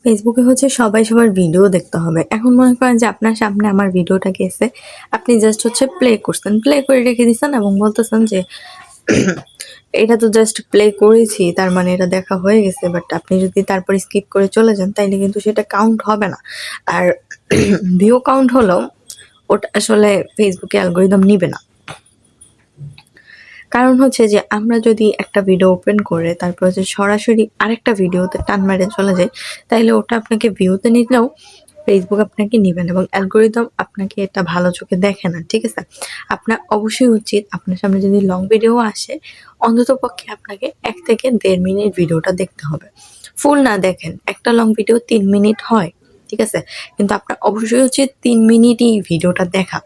ফেসবুকে হচ্ছে সবাই সবার ভিডিও দেখতে হবে। এখন মনে করেন যে আপনার সামনে আমার ভিডিওটা গেছে। আপনি জাস্ট হচ্ছে প্লে করছেন। প্লে করে রেখে দিছেন এবং বলতেছেন যে এটা তো জাস্ট প্লে করেছি, তার মানে এটা দেখা হয়ে গেছে। বাট আপনি যদি তারপর স্কিপ করে চলে যান তাইলে কিন্তু সেটা কাউন্ট হবে না। আর ভিউ কাউন্ট হলেও ওটা আসলে ফেসবুকে অ্যালগরিদম নিবে না। কারণ হচ্ছে যে আমরা যদি একটা ভিডিও ওপেন করে তারপর হচ্ছে সরাসরি আরেকটা ভিডিওতে টান মেরে চলে যাই, তাইলে ওটা আপনাকে ভিউতে নিলেও ফেসবুক আপনাকে নিবে না এবং অ্যালগরিদম আপনাকে এটা ভালো চোখে দেখে না। ঠিক আছে? আপনার অবশ্যই উচিত আপনার সামনে যদি লং ভিডিও আসে, অন্ততপক্ষে আপনাকে ১ থেকে ১.৫ মিনিট ভিডিওটা দেখতে হবে। ফুল না দেখেন। একটা লং ভিডিও ৩ মিনিট হয়। ঠিক আছে? কিন্তু আপনার অবশ্যই উচিত ৩ মিনিটই ভিডিওটা দেখা।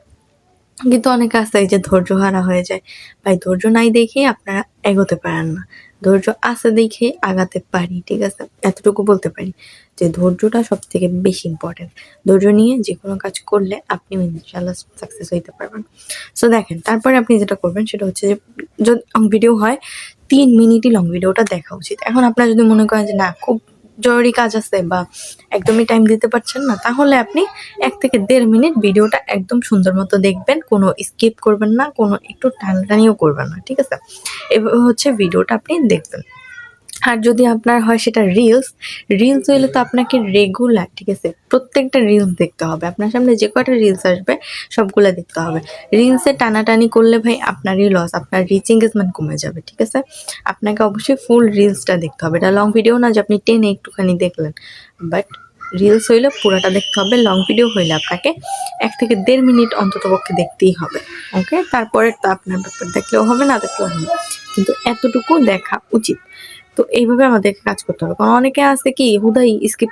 কিন্তু অনেকে আছে এই যে ধৈর্যহারা হয়ে যায়। ভাই ধৈর্য নাই দেখেই আপনারা এগোতে পারেন না। ধৈর্য আছে দেখেই আগাতে পারি। ঠিক আছে? এতটুকু বলতে পারি যে ধৈর্যটা সবথেকে বেশি ইম্পোর্টেন্ট। ধৈর্য নিয়ে যেকোনো কাজ করলে আপনি ইনশাআল্লাহ সাকসেস হইতে পারবেন। সো দেখেন তারপরে আপনি যেটা করবেন সেটা হচ্ছে যে যদি লং ভিডিও হয় ৩ মিনিটই লং ভিডিওটা দেখা উচিত। এখন আপনারা যদি মনে করেন যে না খুব জরুরি কাজ আছে বা একদমই টাইম দিতে পারছেন না, তাহলে আপনি ১ থেকে ১.৫ মিনিট ভিডিওটা একদম সুন্দর মতো দেখবেন। কোনো স্কিপ করবেন না, কোনো একটু টানাটানিও করবেন না। ঠিক আছে? এভাবে হচ্ছে ভিডিওটা আপনি দেখবেন। আর যদি আপনার হয় সেটা রিলস হইলে তো আপনাকে রেগুলার, ঠিক আছে? প্রত্যেকটা রিলস দেখতে হবে। আপনার সামনে যে কয়টা রিলস আসবে সবগুলা দেখতে হবে। রিলসে টানাটানি করলে ভাই আপনারই লস, আপনার রিচ এনগেজমেন্ট কমে যাবে। ঠিক আছে? আপনাকে অবশ্যই ফুল রিলসটা দেখতে হবে। এটা লং ভিডিও না যে আপনি টেনে একটুখানি দেখলেন। বাট রিলস হইলে পুরাটা দেখতে হবে। লং ভিডিও হইলে আপনাকে ১ থেকে ১.৫ মিনিট অন্ততপক্ষে দেখতেই হবে। ওকে? তারপরে তো আপনার ব্যাপার দেখলেও হবে, না দেখলেও হবে। কিন্তু এতটুকু দেখা উচিত। তো এইভাবে আমাদেরকে কাজ করতে হবে। কারণ অনেকে আছে কি হুদাই স্কিপ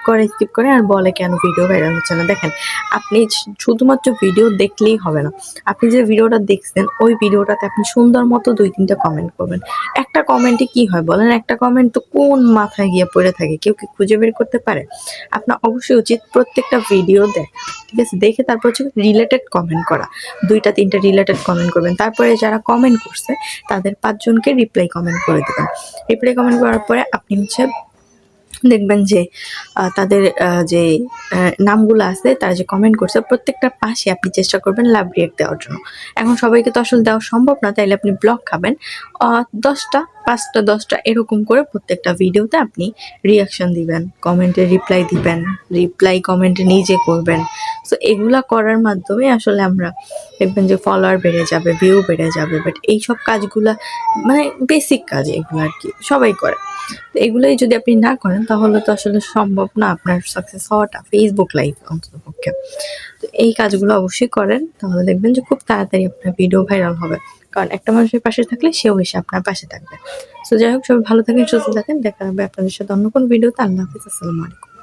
করে আর বলে কেন ভিডিও ভাইরাল হচ্ছে না। দেখেন, আপনি শুধুমাত্র ভিডিও দেখলেই হবে না। আপনি যে ভিডিওটা দেখছেন ওই ভিডিওটাতে আপনি সুন্দর মতো ২-৩ টা কমেন্ট করবেন। একটা কমেন্টে কি হয় বলেন? একটা কমেন্ট তো কোন মাথায় গিয়ে পড়ে থাকে। কেউ কি খুঁজে বের করতে পারে? আপনার অবশ্যই উচিত প্রত্যেকটা ভিডিও দেখা। ঠিক আছে? দেখে তারপর হচ্ছে রিলেটেড কমেন্ট করা। ২ টা ৩ টা রিলেটেড কমেন্ট করবেন। তারপরে যারা কমেন্ট করছে তাদের ৫ জনকে রিপ্লাই কমেন্ট করে দিবেন। রিপ্লাই কমেন্ট করার পরে আপনি হচ্ছে দেখবেন যে তাদের যে নামগুলো আছে তারা যে কমেন্ট করছে প্রত্যেকটার পাশে আপনি চেষ্টা করবেন লাভ রিঅ্যাক্ট দেওয়ার জন্য। এখন সবাইকে তো আসলে দেওয়া সম্ভব না, তাইলে আপনি ব্লক খাবেন। ১০ টা ৫ টা ১০ টা এরকম করে প্রত্যেকটা ভিডিওতে আপনি রিঅ্যাকশন দিবেন, কমেন্টে রিপ্লাই দিবেন, রিপ্লাই কমেন্ট নিজে করবেন। সো এগুলা করার মাধ্যমে আসলে আমরা দেখবেন যে ফলোয়ার বেড়ে যাবে, ভিউ বেড়ে যাবে। বাট এইসব কাজগুলা মানে বেসিক কাজ এগুলো আরকি সবাই করে। তো এগুলোই যদি আপনি না করেন তাহলে তো আসলে সম্ভব না আপনার সাকসেস হওয়াটা ফেসবুক লাইভ অন্ততপক্ষে। তো এই কাজগুলো অবশ্যই করেন, তাহলে দেখবেন যে খুব তাড়াতাড়ি আপনার ভিডিও ভাইরাল হবে। কারণ একটা মানুষের পাশে থাকলে সেও এসে আপনার পাশে থাকবে। সো যাই হোক, সবাই ভালো থাকেন, সুস্থ থাকেন। দেখা হবে আপনাদের সাথে অন্য কোনো ভিডিওতে। আল্লাহ হাফেজ। আসসালামু আলাইকুম।